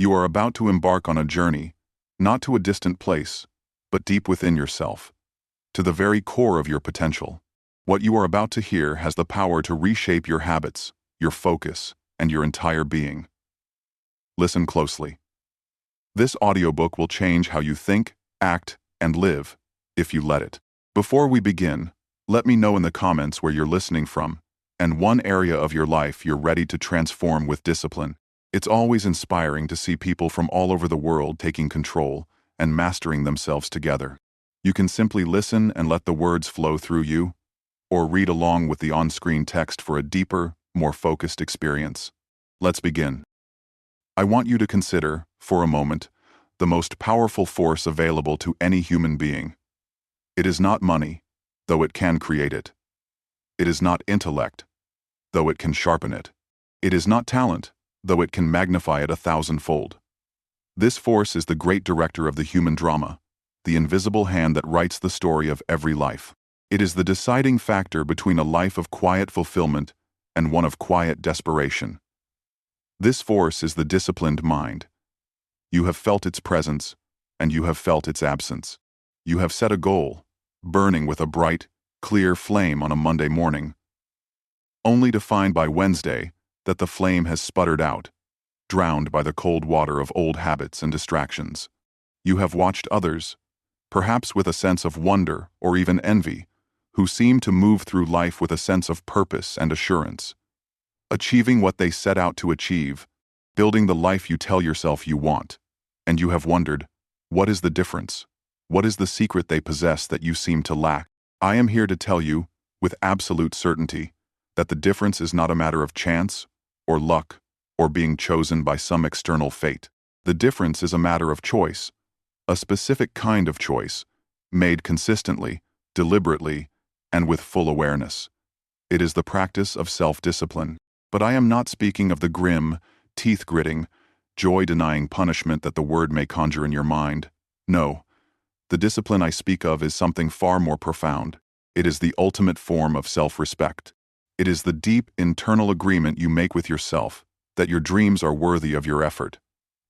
You are about to embark on a journey, not to a distant place, but deep within yourself, to the very core of your potential. What you are about to hear has the power to reshape your habits, your focus, and your entire being. Listen closely. This audiobook will change how you think, act, and live, if you let it. Before we begin, let me know in the comments where you're listening from, and one area of your life you're ready to transform with discipline. It's always inspiring to see people from all over the world taking control and mastering themselves together. You can simply listen and let the words flow through you, or read along with the on-screen text for a deeper, more focused experience. Let's begin. I want you to consider, for a moment, the most powerful force available to any human being. It is not money, though it can create it. It is not intellect, though it can sharpen it. It is not talent, though it can magnify it 1,000-fold. This force is the great director of the human drama, the invisible hand that writes the story of every life. It is the deciding factor between a life of quiet fulfillment and one of quiet desperation. This force is the disciplined mind. You have felt its presence, and you have felt its absence. You have set a goal, burning with a bright, clear flame on a Monday morning, only to find by Wednesday that the flame has sputtered out, drowned by the cold water of old habits and distractions. You have watched others, perhaps with a sense of wonder or even envy, who seem to move through life with a sense of purpose and assurance, achieving what they set out to achieve, building the life you tell yourself you want. And you have wondered, what is the difference? What is the secret they possess that you seem to lack? I am here to tell you, with absolute certainty, that the difference is not a matter of chance, or luck, or being chosen by some external fate. The difference is a matter of choice, a specific kind of choice, made consistently, deliberately, and with full awareness. It is the practice of self-discipline. But I am not speaking of the grim, teeth-gritting, joy-denying punishment that the word may conjure in your mind. No, the discipline I speak of is something far more profound. It is the ultimate form of self-respect. It is the deep, internal agreement you make with yourself that your dreams are worthy of your effort,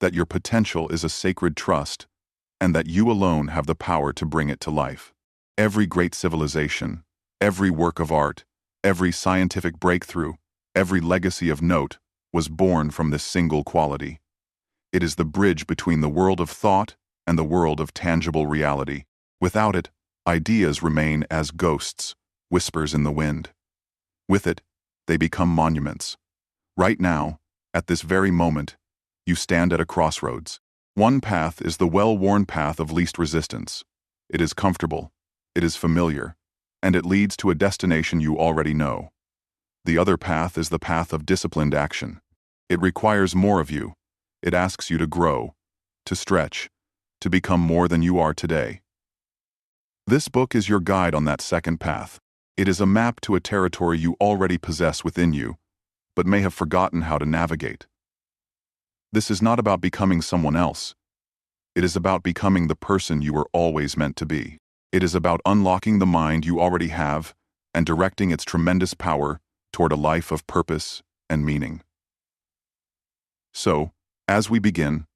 that your potential is a sacred trust, and that you alone have the power to bring it to life. Every great civilization, every work of art, every scientific breakthrough, every legacy of note was born from this single quality. It is the bridge between the world of thought and the world of tangible reality. Without it, ideas remain as ghosts, whispers in the wind. With it, they become monuments. Right now, at this very moment, you stand at a crossroads. One path is the well-worn path of least resistance. It is comfortable, it is familiar, and it leads to a destination you already know. The other path is the path of disciplined action. It requires more of you. It asks you to grow, to stretch, to become more than you are today. This book is your guide on that second path. It is a map to a territory you already possess within you, but may have forgotten how to navigate. This is not about becoming someone else. It is about becoming the person you were always meant to be. It is about unlocking the mind you already have and directing its tremendous power toward a life of purpose and meaning. So, as we begin,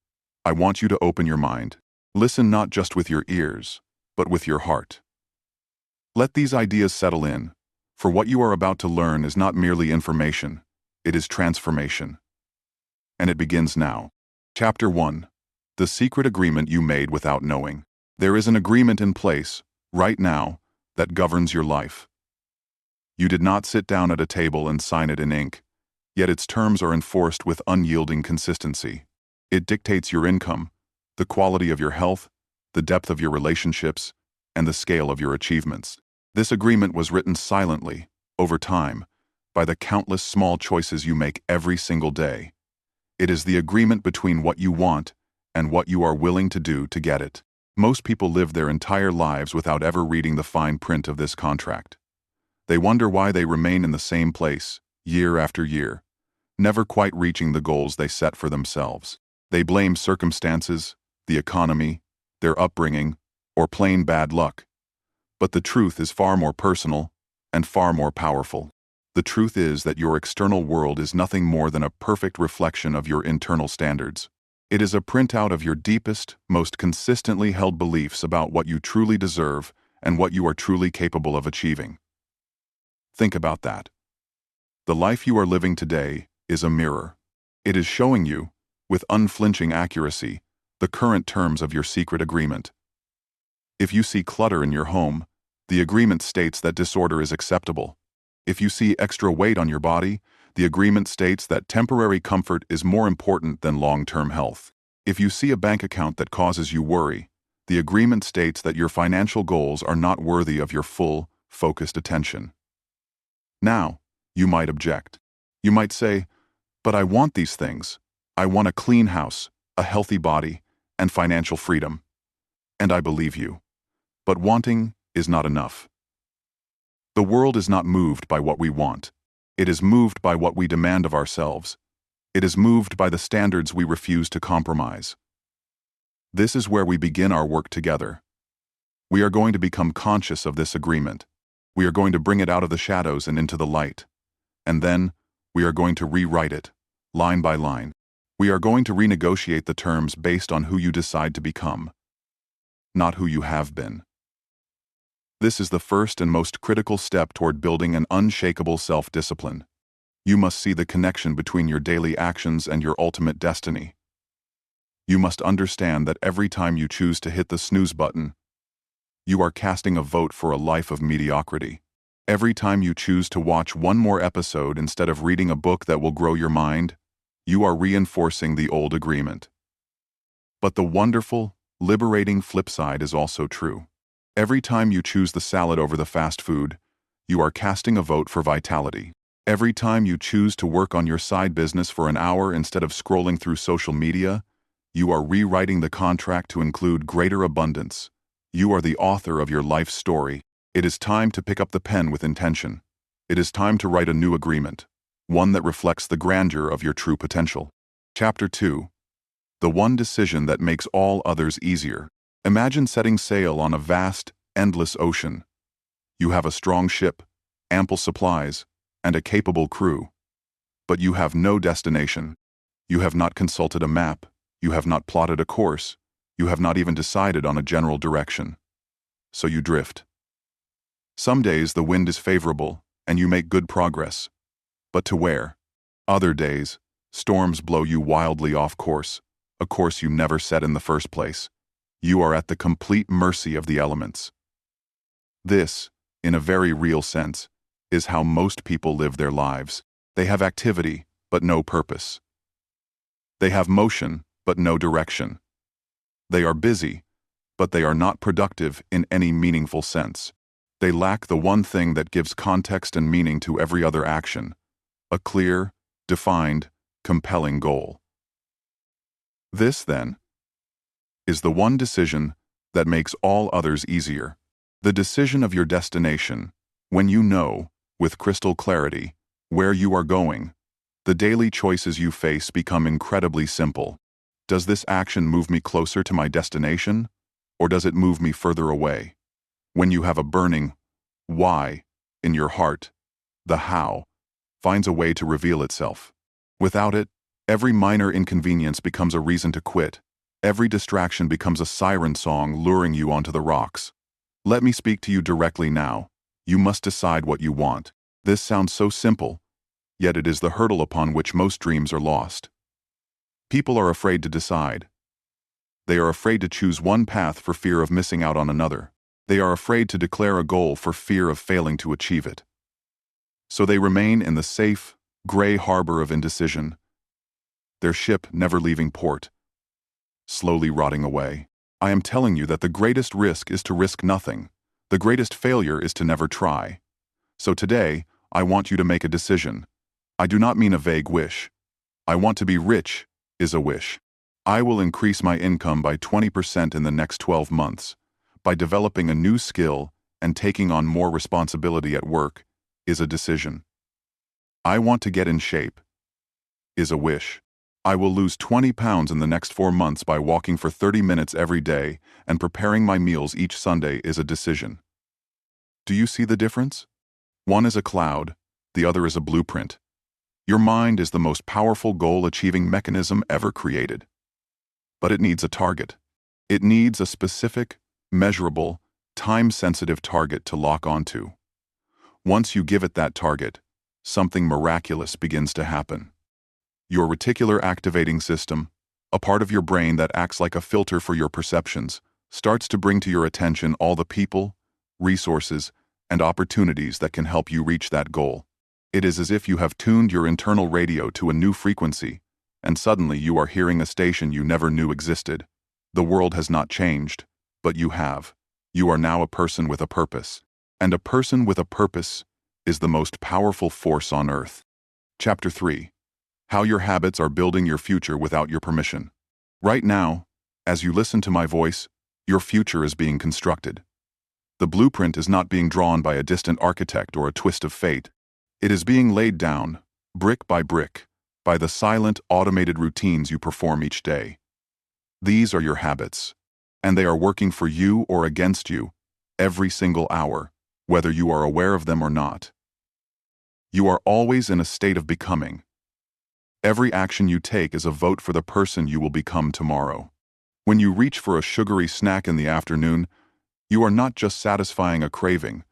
I want you to open your mind. Listen not just with your ears, but with your heart. Let these ideas settle in, for what you are about to learn is not merely information, it is transformation. And it begins now. Chapter 1. The secret agreement you made without knowing. There is an agreement in place, right now, that governs your life. You did not sit down at a table and sign it in ink, yet its terms are enforced with unyielding consistency. It dictates your income, the quality of your health, the depth of your relationships, and the scale of your achievements. This agreement was written silently, over time, by the countless small choices you make every single day. It is the agreement between what you want and what you are willing to do to get it. Most people live their entire lives without ever reading the fine print of this contract. They wonder why they remain in the same place, year after year, never quite reaching the goals they set for themselves. They blame circumstances, the economy, their upbringing, or plain bad luck. But the truth is far more personal and far more powerful. The truth is that your external world is nothing more than a perfect reflection of your internal standards. It is a printout of your deepest, most consistently held beliefs about what you truly deserve and what you are truly capable of achieving. Think about that. The life you are living today is a mirror. It is showing you, with unflinching accuracy, the current terms of your secret agreement. If you see clutter in your home, the agreement states that disorder is acceptable. If you see extra weight on your body, the agreement states that temporary comfort is more important than long-term health. If you see a bank account that causes you worry, the agreement states that your financial goals are not worthy of your full, focused attention. Now, you might object. You might say, "But I want these things. I want a clean house, a healthy body, and financial freedom." And I believe you. But wanting is not enough. The world is not moved by what we want. It is moved by what we demand of ourselves. It is moved by the standards we refuse to compromise. This is where we begin our work together. We are going to become conscious of this agreement. We are going to bring it out of the shadows and into the light. And then, we are going to rewrite it, line by line. We are going to renegotiate the terms based on who you decide to become, not who you have been. This is the first and most critical step toward building an unshakable self-discipline. You must see the connection between your daily actions and your ultimate destiny. You must understand that every time you choose to hit the snooze button, you are casting a vote for a life of mediocrity. Every time you choose to watch one more episode instead of reading a book that will grow your mind, you are reinforcing the old agreement. But the wonderful, liberating flip side is also true. Every time you choose the salad over the fast food, you are casting a vote for vitality. Every time you choose to work on your side business for an hour instead of scrolling through social media, you are rewriting the contract to include greater abundance. You are the author of your life story. It is time to pick up the pen with intention. It is time to write a new agreement, one that reflects the grandeur of your true potential. Chapter 2. The one decision that makes all others easier. Imagine setting sail on a vast, endless ocean. You have a strong ship, ample supplies, and a capable crew. But you have no destination. You have not consulted a map. You have not plotted a course. You have not even decided on a general direction. So you drift. Some days the wind is favorable, and you make good progress. But to where? Other days, storms blow you wildly off course, a course you never set in the first place. You are at the complete mercy of the elements. This, in a very real sense, is how most people live their lives. They have activity, but no purpose. They have motion, but no direction. They are busy, but they are not productive in any meaningful sense. They lack the one thing that gives context and meaning to every other action, a clear, defined, compelling goal. This, then, is the one decision that makes all others easier. The decision of your destination, when you know, with crystal clarity, where you are going. The daily choices you face become incredibly simple. Does this action move me closer to my destination, or does it move me further away? When you have a burning why in your heart, the how finds a way to reveal itself. Without it, every minor inconvenience becomes a reason to quit. Every distraction becomes a siren song luring you onto the rocks. Let me speak to you directly now. You must decide what you want. This sounds so simple, yet it is the hurdle upon which most dreams are lost. People are afraid to decide. They are afraid to choose one path for fear of missing out on another. They are afraid to declare a goal for fear of failing to achieve it. So they remain in the safe, gray harbor of indecision, their ship never leaving port, slowly rotting away. I am telling you that the greatest risk is to risk nothing. The greatest failure is to never try. So today, I want you to make a decision. I do not mean a vague wish. I want to be rich is a wish. I will increase my income by 20% in the next 12 months. By developing a new skill and taking on more responsibility at work is a decision. I want to get in shape is a wish. I will lose 20 pounds in the next 4 months by walking for 30 minutes every day and preparing my meals each Sunday is a decision. Do you see the difference? One is a cloud, the other is a blueprint. Your mind is the most powerful goal-achieving mechanism ever created. But it needs a target. It needs a specific, measurable, time-sensitive target to lock onto. Once you give it that target, something miraculous begins to happen. Your reticular activating system, a part of your brain that acts like a filter for your perceptions, starts to bring to your attention all the people, resources, and opportunities that can help you reach that goal. It is as if you have tuned your internal radio to a new frequency, and suddenly you are hearing a station you never knew existed. The world has not changed, but you have. You are now a person with a purpose. And a person with a purpose is the most powerful force on earth. Chapter 3. How your habits are building your future without your permission. Right now, as you listen to my voice, your future is being constructed. The blueprint is not being drawn by a distant architect or a twist of fate. It is being laid down, brick by brick, by the silent, automated routines you perform each day. These are your habits, and they are working for you or against you every single hour, whether you are aware of them or not. You are always in a state of becoming. Every action you take is a vote for the person you will become tomorrow. When you reach for a sugary snack in the afternoon, you are not just satisfying a craving.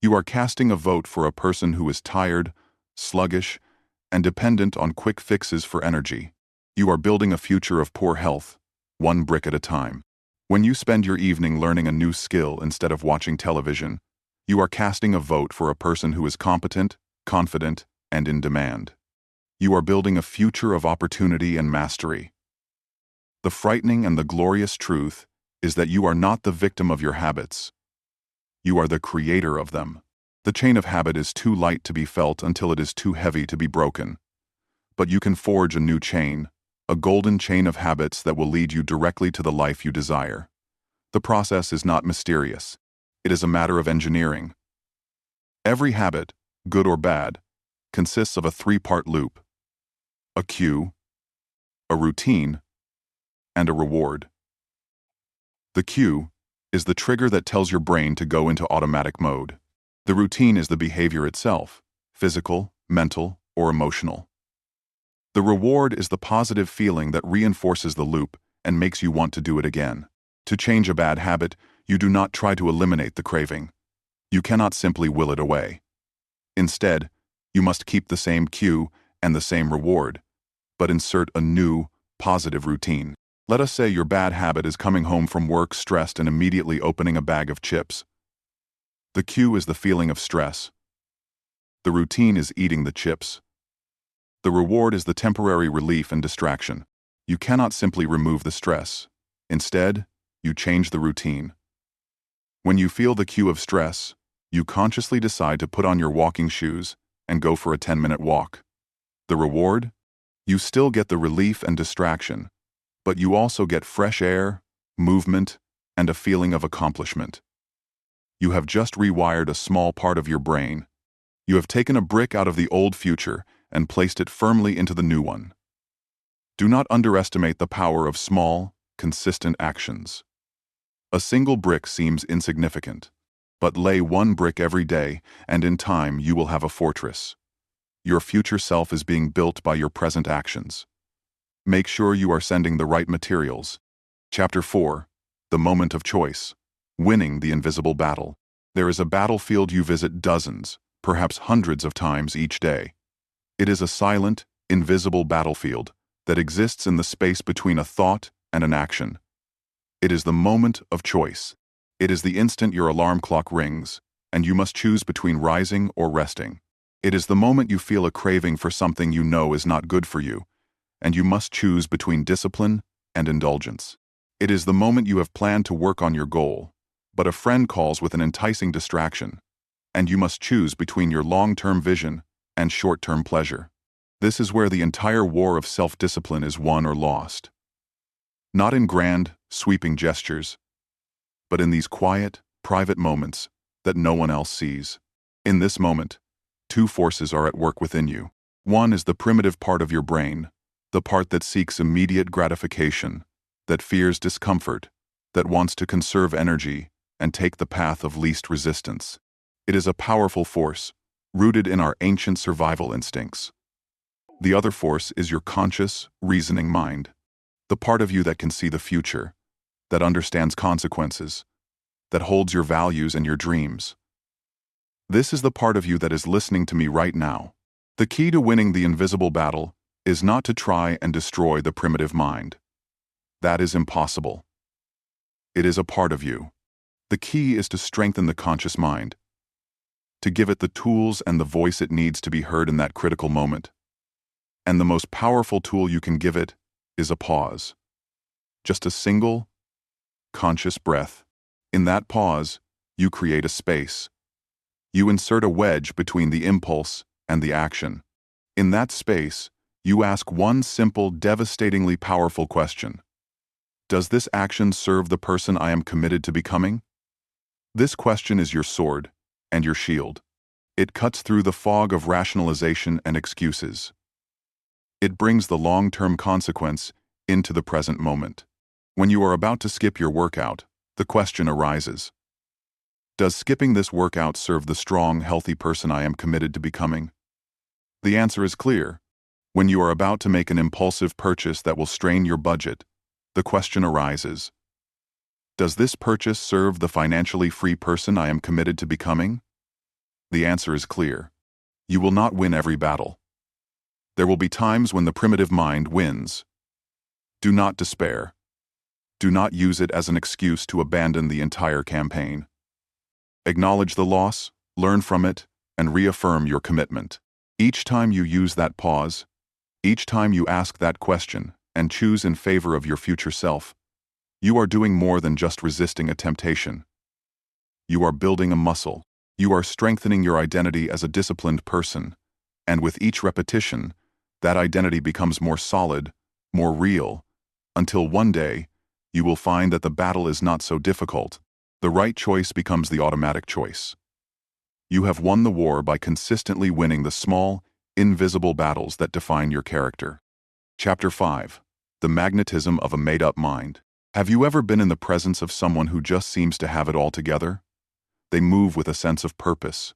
You are casting a vote for a person who is tired, sluggish, and dependent on quick fixes for energy. You are building a future of poor health, one brick at a time. When you spend your evening learning a new skill instead of watching television, you are casting a vote for a person who is competent, confident, and in demand. You are building a future of opportunity and mastery. The frightening and the glorious truth is that you are not the victim of your habits. You are the creator of them. The chain of habit is too light to be felt until it is too heavy to be broken. But you can forge a new chain, a golden chain of habits that will lead you directly to the life you desire. The process is not mysterious. It is a matter of engineering. Every habit, good or bad, consists of a three-part loop: a cue, a routine, and a reward. The cue is the trigger that tells your brain to go into automatic mode. The routine is the behavior itself, physical, mental, or emotional. The reward is the positive feeling that reinforces the loop and makes you want to do it again. To change a bad habit, you do not try to eliminate the craving. You cannot simply will it away. Instead, you must keep the same cue and the same reward, but insert a new, positive routine. Let us say your bad habit is coming home from work stressed and immediately opening a bag of chips. The cue is the feeling of stress. The routine is eating the chips. The reward is the temporary relief and distraction. You cannot simply remove the stress. Instead, you change the routine. When you feel the cue of stress, you consciously decide to put on your walking shoes and go for a 10-minute walk. The reward? You still get the relief and distraction, but you also get fresh air, movement, and a feeling of accomplishment. You have just rewired a small part of your brain. You have taken a brick out of the old future and placed it firmly into the new one. Do not underestimate the power of small, consistent actions. A single brick seems insignificant, but lay one brick every day, and in time you will have a fortress. Your future self is being built by your present actions. Make sure you are sending the right materials. Chapter 4. The Moment of Choice. Winning the Invisible Battle. There is a battlefield you visit dozens, perhaps hundreds of times each day. It is a silent, invisible battlefield that exists in the space between a thought and an action. It is the moment of choice. It is the instant your alarm clock rings, and you must choose between rising or resting. It is the moment you feel a craving for something you know is not good for you, and you must choose between discipline and indulgence. It is the moment you have planned to work on your goal, but a friend calls with an enticing distraction, and you must choose between your long-term vision and short-term pleasure. This is where the entire war of self-discipline is won or lost. Not in grand, sweeping gestures, but in these quiet, private moments that no one else sees. In this moment, two forces are at work within you. One is the primitive part of your brain, the part that seeks immediate gratification, that fears discomfort, that wants to conserve energy and take the path of least resistance. It is a powerful force, rooted in our ancient survival instincts. The other force is your conscious, reasoning mind. the part of you that can see the future, that understands consequences, that holds your values and your dreams. This is the part of you that is listening to me right now. The key to winning the invisible battle is not to try and destroy the primitive mind. That is impossible. It is a part of you. The key is to strengthen the conscious mind, to give it the tools and the voice it needs to be heard in that critical moment. And the most powerful tool you can give it is a pause. Just a single, conscious breath. In that pause, you create a space. You insert a wedge between the impulse and the action. In that space, you ask one simple, devastatingly powerful question. Does this action serve the person I am committed to becoming? This question is your sword and your shield. It cuts through the fog of rationalization and excuses. It brings the long-term consequence into the present moment. When you are about to skip your workout, the question arises. Does skipping this workout serve the strong, healthy person I am committed to becoming? The answer is clear. When you are about to make an impulsive purchase that will strain your budget, the question arises. Does this purchase serve the financially free person I am committed to becoming? The answer is clear. You will not win every battle. There will be times when the primitive mind wins. Do not despair. Do not use it as an excuse to abandon the entire campaign. Acknowledge the loss, learn from it, and reaffirm your commitment. Each time you use that pause, each time you ask that question and choose in favor of your future self, you are doing more than just resisting a temptation. You are building a muscle. You are strengthening your identity as a disciplined person, and with each repetition, that identity becomes more solid, more real, until one day, you will find that the battle is not so difficult. The right choice becomes the automatic choice. You have won the war by consistently winning the small, invisible battles that define your character. Chapter 5. The Magnetism of a Made-Up Mind. Have you ever been in the presence of someone who just seems to have it all together? They move with a sense of purpose.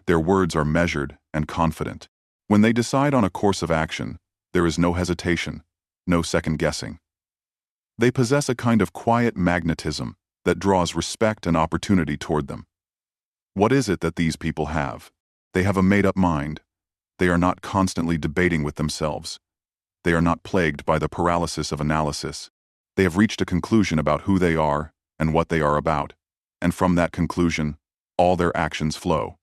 Their words are measured and confident. When they decide on a course of action, there is no hesitation, no second-guessing. They possess a kind of quiet magnetism that draws respect and opportunity toward them. What is it that these people have? They have a made-up mind. They are not constantly debating with themselves. They are not plagued by the paralysis of analysis. They have reached a conclusion about who they are and what they are about, and from that conclusion, all their actions flow.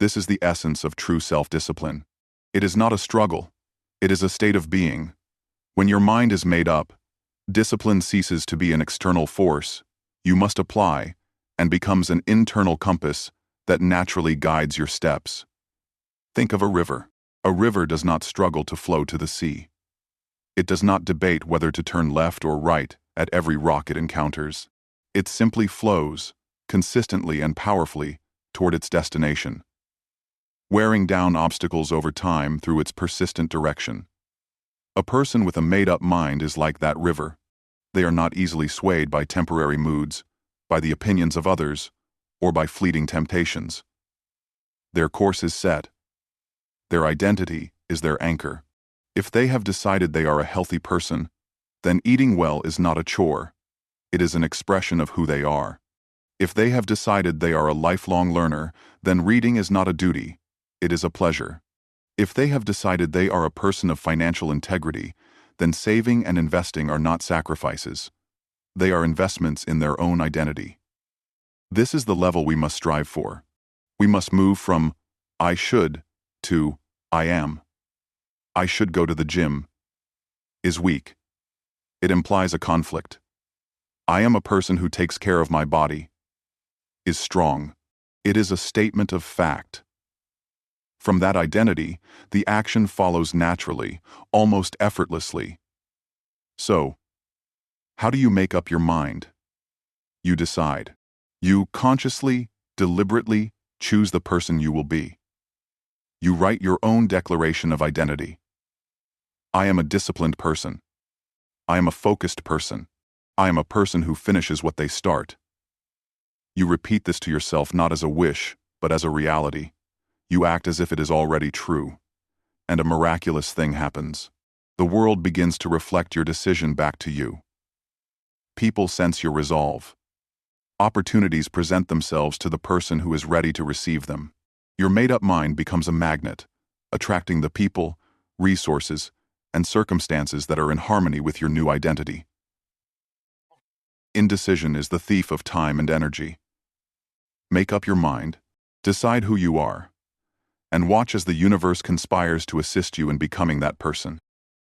This is the essence of true self-discipline. It is not a struggle. It is a state of being. When your mind is made up, discipline ceases to be an external force you must apply and becomes an internal compass that naturally guides your steps. Think of a river. A river does not struggle to flow to the sea. It does not debate whether to turn left or right at every rock it encounters. It simply flows, consistently and powerfully, toward its destination, wearing down obstacles over time through its persistent direction. A person with a made-up mind is like that river. They are not easily swayed by temporary moods, by the opinions of others, or by fleeting temptations. Their course is set. Their identity is their anchor. If they have decided they are a healthy person, then eating well is not a chore. It is an expression of who they are. If they have decided they are a lifelong learner, then reading is not a duty. It is a pleasure. If they have decided they are a person of financial integrity, then saving and investing are not sacrifices. They are investments in their own identity. This is the level we must strive for. We must move from I should to I am. I should go to the gym is weak. It implies a conflict. I am a person who takes care of my body is strong. It is a statement of fact. From that identity, the action follows naturally, almost effortlessly. So, how do you make up your mind? You decide. You consciously, deliberately choose the person you will be. You write your own declaration of identity. I am a disciplined person. I am a focused person. I am a person who finishes what they start. You repeat this to yourself not as a wish, but as a reality. You act as if it is already true. And a miraculous thing happens. the world begins to reflect your decision back to you. People sense your resolve. Opportunities present themselves to the person who is ready to receive them. Your made-up mind becomes a magnet, attracting the people, resources, and circumstances that are in harmony with your new identity. Indecision is the thief of time and energy. Make up your mind, decide who you are, and watch as the universe conspires to assist you in becoming that person.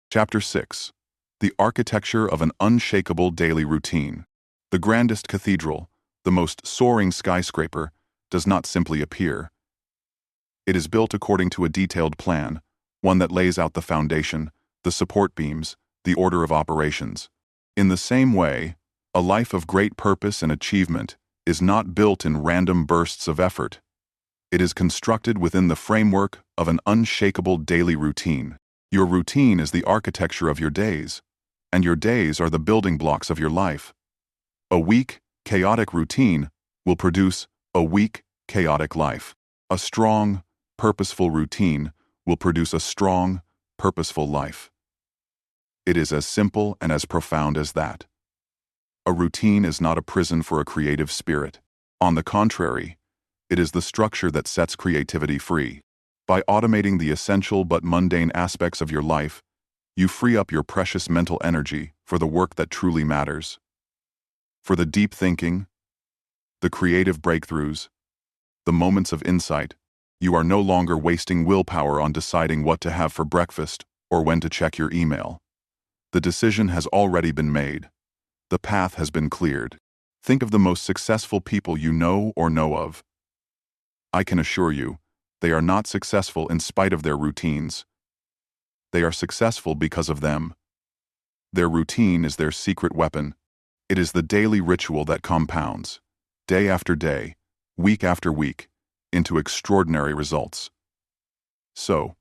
Chapter 6. The Architecture of an Unshakable Daily Routine. The grandest cathedral, the most soaring skyscraper, does not simply appear. It is built according to a detailed plan, one that lays out the foundation, the support beams, the order of operations. In the same way, a life of great purpose and achievement is not built in random bursts of effort. It is constructed within the framework of an unshakable daily routine. Your routine is the architecture of your days, and your days are the building blocks of your life. A weak, chaotic routine will produce a weak, chaotic life. A strong, purposeful routine will produce a strong, purposeful life. It is as simple and as profound as that. A routine is not a prison for a creative spirit. On the contrary, it is the structure that sets creativity free. By automating the essential but mundane aspects of your life, you free up your precious mental energy for the work that truly matters. For the deep thinking, the creative breakthroughs, the moments of insight, you are no longer wasting willpower on deciding what to have for breakfast or when to check your email. The decision has already been made. The path has been cleared. Think of the most successful people you know or know of. I can assure you, they are not successful in spite of their routines. They are successful because of them. Their routine is their secret weapon. It is the daily ritual that compounds, day after day, week after week, into extraordinary results. So,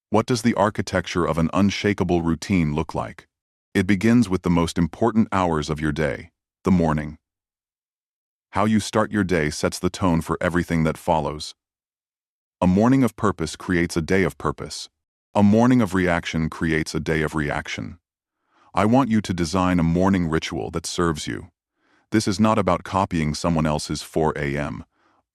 what does the architecture of an unshakable routine look like? It begins with the most important hours of your day, the morning. How you start your day sets the tone for everything that follows. A morning of purpose creates a day of purpose. A morning of reaction creates a day of reaction. I want you to design a morning ritual that serves you. This is not about copying someone else's 4 a.m.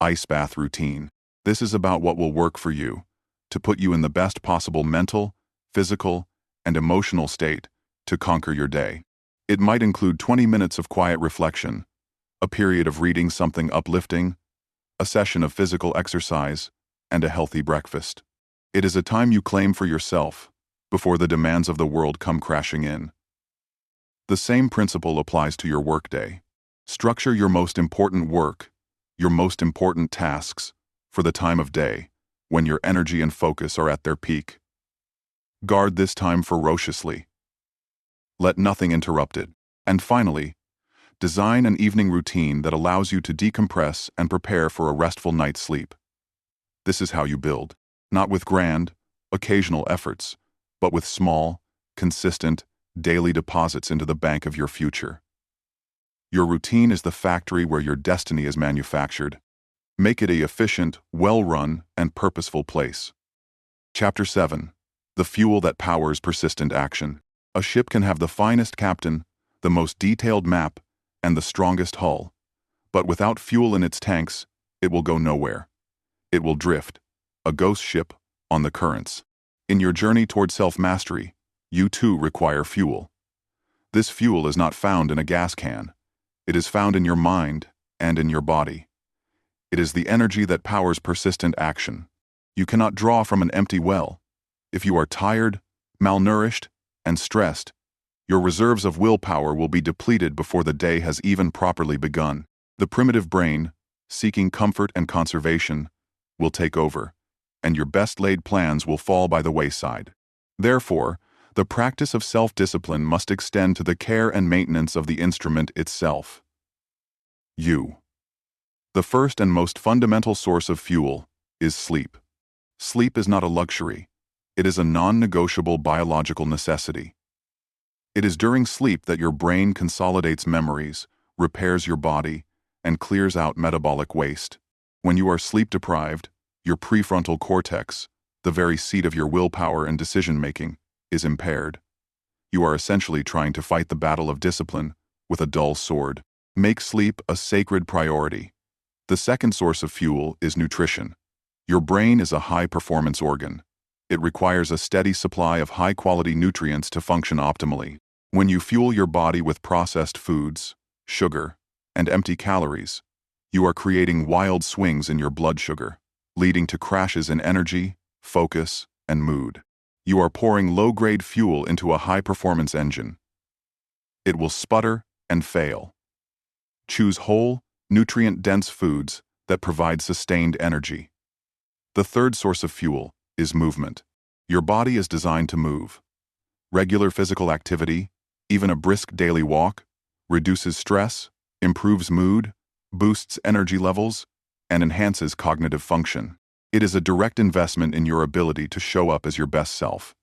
ice bath routine. This is about what will work for you, to put you in the best possible mental, physical, and emotional state to conquer your day. It might include 20 minutes of quiet reflection, a period of reading something uplifting, a session of physical exercise, and a healthy breakfast. It is a time you claim for yourself before the demands of the world come crashing in. The same principle applies to your workday. Structure your most important work, your most important tasks, for the time of day, when your energy and focus are at their peak. Guard this time ferociously. Let nothing interrupt it. And finally, design an evening routine that allows you to decompress and prepare for a restful night's sleep. This is how you build, not with grand, occasional efforts, but with small, consistent, daily deposits into the bank of your future. Your routine is the factory where your destiny is manufactured. Make it an efficient, well-run, and purposeful place. Chapter 7. The Fuel That Powers Persistent Action. A ship can have the finest captain, the most detailed map, and the strongest hull. But without fuel in its tanks, it will go nowhere. It will drift, a ghost ship, on the currents. In your journey toward self-mastery, you too require fuel. This fuel is not found in a gas can. It is found in your mind and in your body. It is the energy that powers persistent action. You cannot draw from an empty well. If you are tired, malnourished, and stressed, your reserves of willpower will be depleted before the day has even properly begun. The primitive brain, seeking comfort and conservation, will take over, and your best-laid plans will fall by the wayside. Therefore, the practice of self-discipline must extend to the care and maintenance of the instrument itself. You. The first and most fundamental source of fuel is sleep. Sleep is not a luxury. It is a non-negotiable biological necessity. It is during sleep that your brain consolidates memories, repairs your body, and clears out metabolic waste. When you are sleep-deprived, your prefrontal cortex, the very seat of your willpower and decision-making, is impaired. You are essentially trying to fight the battle of discipline with a dull sword. Make sleep a sacred priority. The second source of fuel is nutrition. Your brain is a high-performance organ. It requires a steady supply of high-quality nutrients to function optimally. When you fuel your body with processed foods, sugar, and empty calories, you are creating wild swings in your blood sugar, leading to crashes in energy, focus, and mood. You are pouring low-grade fuel into a high-performance engine. It will sputter and fail. Choose whole, nutrient-dense foods that provide sustained energy. The third source of fuel is movement. Your body is designed to move. Regular physical activity, even a brisk daily walk, reduces stress, improves mood, boosts energy levels, and enhances cognitive function. It is a direct investment in your ability to show up as your best self.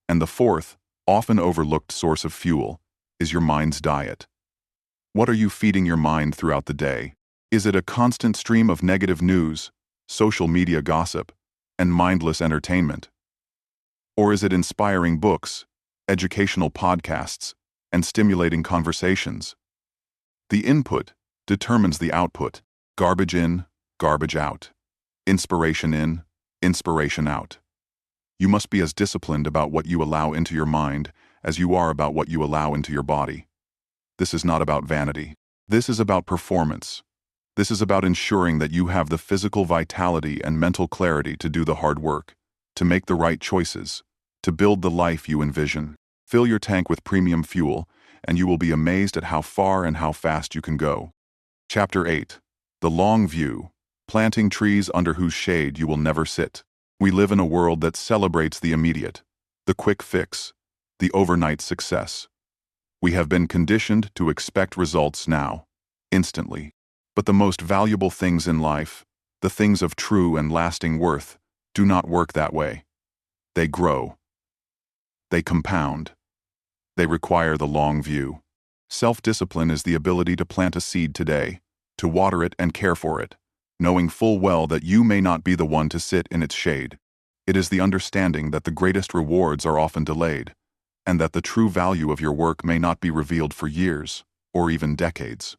And the fourth, often overlooked source of fuel is your mind's diet. What are you feeding your mind throughout the day? Is it a constant stream of negative news, social media gossip, and mindless entertainment? Or is it inspiring books, educational podcasts, and stimulating conversations? The input determines the output. Garbage in, garbage out. Inspiration in, inspiration out. You must be as disciplined about what you allow into your mind as you are about what you allow into your body. This is not about vanity. This is about performance. This is about ensuring that you have the physical vitality and mental clarity to do the hard work, to make the right choices, to build the life you envision. Fill your tank with premium fuel, and you will be amazed at how far and how fast you can go. Chapter 8. The Long View. Planting trees under whose shade you will never sit. We live in a world that celebrates the immediate, the quick fix, the overnight success. We have been conditioned to expect results now, instantly. But the most valuable things in life, the things of true and lasting worth, do not work that way. They grow. They compound. They require the long view. Self-discipline is the ability to plant a seed today, to water it and care for it, knowing full well that you may not be the one to sit in its shade. It is the understanding that the greatest rewards are often delayed, and that the true value of your work may not be revealed for years, or even decades.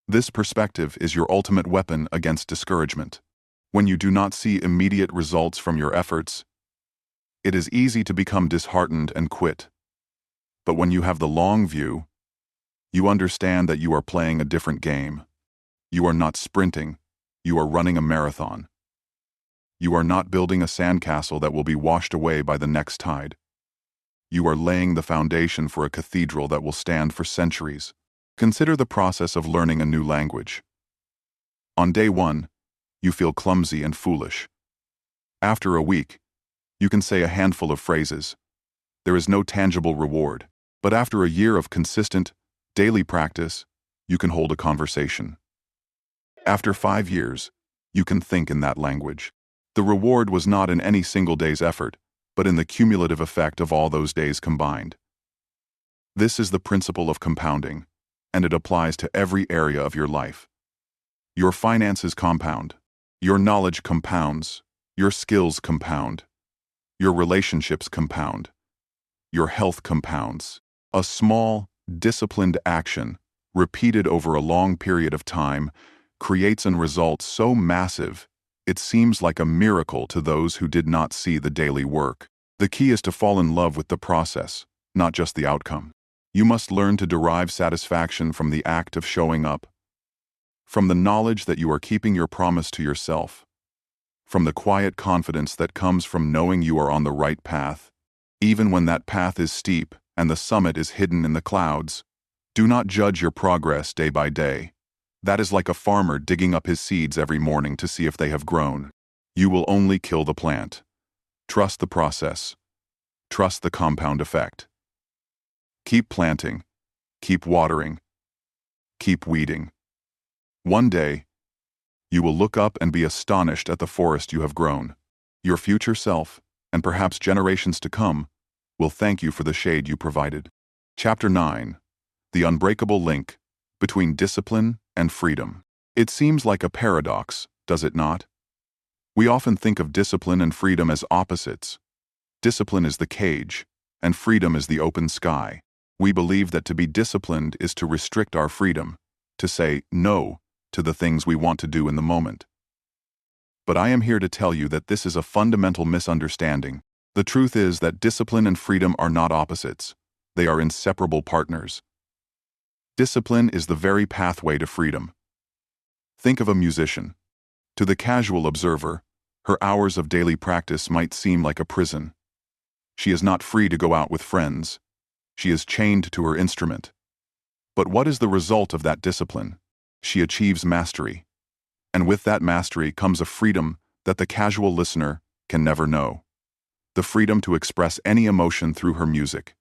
This perspective is your ultimate weapon against discouragement. When you do not see immediate results from your efforts, it is easy to become disheartened and quit. But when you have the long view, you understand that you are playing a different game. You are not sprinting, you are running a marathon. You are not building a sandcastle that will be washed away by the next tide. You are laying the foundation for a cathedral that will stand for centuries. Consider the process of learning a new language. On day 1, you feel clumsy and foolish. After a week, you can say a handful of phrases. There is no tangible reward. But after a year of consistent, daily practice, you can hold a conversation. After 5 years, you can think in that language. The reward was not in any single day's effort, but in the cumulative effect of all those days combined. This is the principle of compounding, and it applies to every area of your life. Your finances compound. Your knowledge compounds. Your skills compound. Your relationships compound. Your health compounds. A small, disciplined action, repeated over a long period of time, creates a result so massive, it seems like a miracle to those who did not see the daily work. The key is to fall in love with the process, not just the outcome. You must learn to derive satisfaction from the act of showing up, from the knowledge that you are keeping your promise to yourself, from the quiet confidence that comes from knowing you are on the right path, even when that path is steep and the summit is hidden in the clouds. Do not judge your progress day by day. That is like a farmer digging up his seeds every morning to see if they have grown. You will only kill the plant. Trust the process. Trust the compound effect. Keep planting. Keep watering. Keep weeding. One day, you will look up and be astonished at the forest you have grown. Your future self, and perhaps generations to come, will thank you for the shade you provided. Chapter 9. The Unbreakable Link Between Discipline and Freedom. It seems like a paradox, does it not? We often think of discipline and freedom as opposites. Discipline is the cage, and freedom is the open sky. We believe that to be disciplined is to restrict our freedom, to say no to the things we want to do in the moment. But I am here to tell you that this is a fundamental misunderstanding. The truth is that discipline and freedom are not opposites. They are inseparable partners. Discipline is the very pathway to freedom. Think of a musician. To the casual observer, her hours of daily practice might seem like a prison. She is not free to go out with friends. She is chained to her instrument. But what is the result of that discipline? She achieves mastery. And with that mastery comes a freedom that the casual listener can never know. The freedom to express any emotion through her music.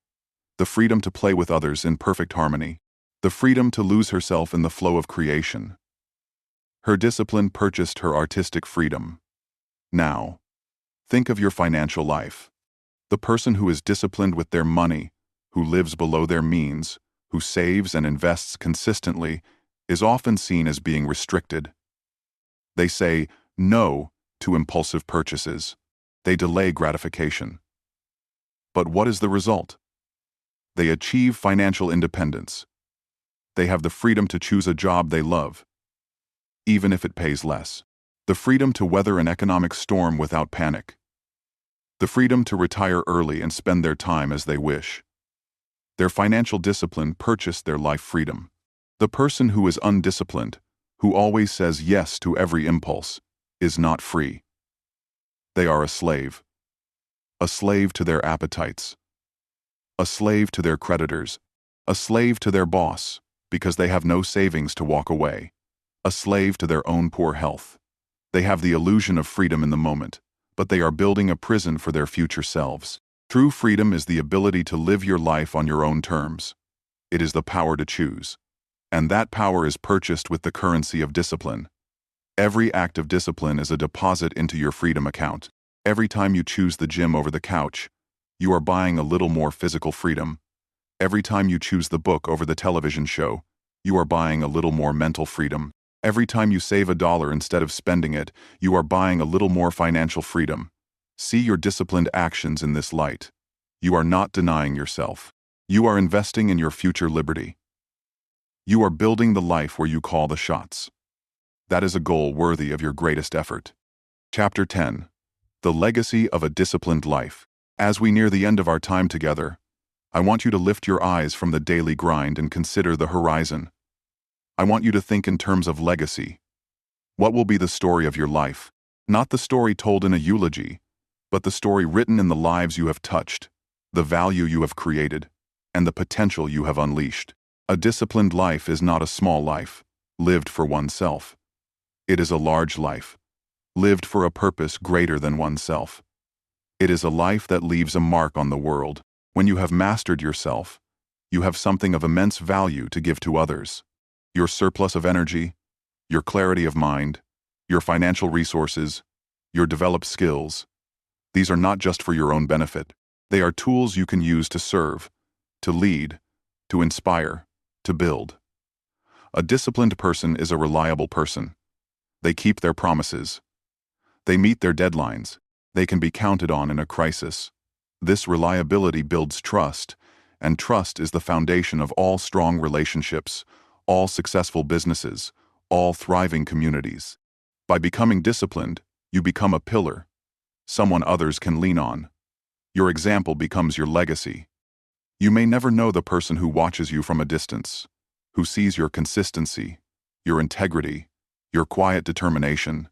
The freedom to play with others in perfect harmony. The freedom to lose herself in the flow of creation. Her discipline purchased her artistic freedom. Now, think of your financial life. The person who is disciplined with their money, who lives below their means, who saves and invests consistently, is often seen as being restricted. They say no to impulsive purchases. They delay gratification. But what is the result? They achieve financial independence. They have the freedom to choose a job they love, even if it pays less. The freedom to weather an economic storm without panic. The freedom to retire early and spend their time as they wish. Their financial discipline purchased their life freedom. The person who is undisciplined, who always says yes to every impulse, is not free. They are a slave to their appetites, a slave to their creditors, a slave to their boss because they have no savings to walk away, a slave to their own poor health. They have the illusion of freedom in the moment, but they are building a prison for their future selves. True freedom is the ability to live your life on your own terms. It is the power to choose. And that power is purchased with the currency of discipline. Every act of discipline is a deposit into your freedom account. Every time you choose the gym over the couch, you are buying a little more physical freedom. Every time you choose the book over the television show, you are buying a little more mental freedom. Every time you save $1 instead of spending it, you are buying a little more financial freedom. See your disciplined actions in this light. You are not denying yourself. You are investing in your future liberty. You are building the life where you call the shots. That is a goal worthy of your greatest effort. Chapter 10. The Legacy of a Disciplined Life. As we near the end of our time together, I want you to lift your eyes from the daily grind and consider the horizon. I want you to think in terms of legacy. What will be the story of your life? Not the story told in a eulogy, but the story written in the lives you have touched, the value you have created, and the potential you have unleashed. A disciplined life is not a small life, lived for oneself. It is a large life, lived for a purpose greater than oneself. It is a life that leaves a mark on the world. When you have mastered yourself, you have something of immense value to give to others. Your surplus of energy, your clarity of mind, your financial resources, your developed skills. These are not just for your own benefit. They are tools you can use to serve, to lead, to inspire, to build. A disciplined person is a reliable person. They keep their promises. They meet their deadlines. They can be counted on in a crisis. This reliability builds trust, and trust is the foundation of all strong relationships, all successful businesses, all thriving communities. By becoming disciplined, you become a pillar, someone others can lean on. Your example becomes your legacy. You may never know the person who watches you from a distance, who sees your consistency, your integrity, your quiet determination,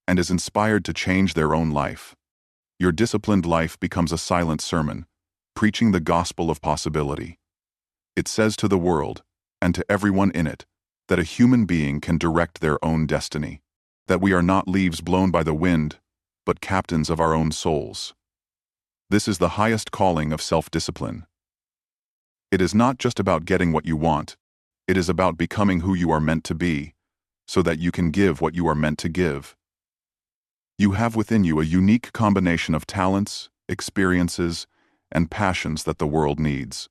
and is inspired to change their own life. Your disciplined life becomes a silent sermon, preaching the gospel of possibility. It says to the world, and to everyone in it, that a human being can direct their own destiny, that we are not leaves blown by the wind, but captains of our own souls. This is the highest calling of self-discipline. It is not just about getting what you want, it is about becoming who you are meant to be, so that you can give what you are meant to give. You have within you a unique combination of talents, experiences, and passions that the world needs.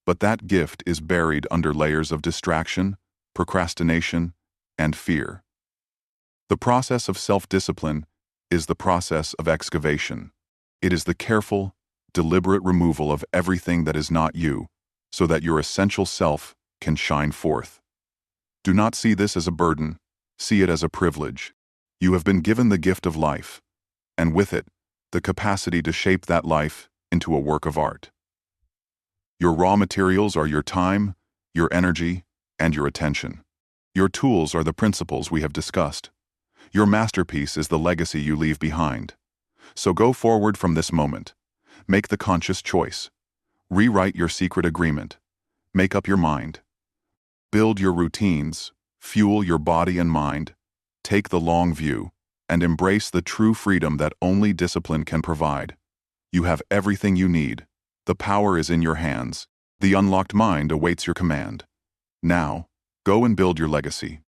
But that gift is buried under layers of distraction, procrastination, and fear. The process of self-discipline is the process of excavation. It is the careful, deliberate removal of everything that is not you, so that your essential self can shine forth. Do not see this as a burden, see it as a privilege. You have been given the gift of life, and with it, the capacity to shape that life into a work of art. Your raw materials are your time, your energy, and your attention. Your tools are the principles we have discussed. Your masterpiece is the legacy you leave behind. So go forward from this moment. Make the conscious choice. Rewrite your secret agreement. Make up your mind. Build your routines, fuel your body and mind, take the long view, and embrace the true freedom that only discipline can provide. You have everything you need. The power is in your hands. The unlocked mind awaits your command. Now, go and build your legacy.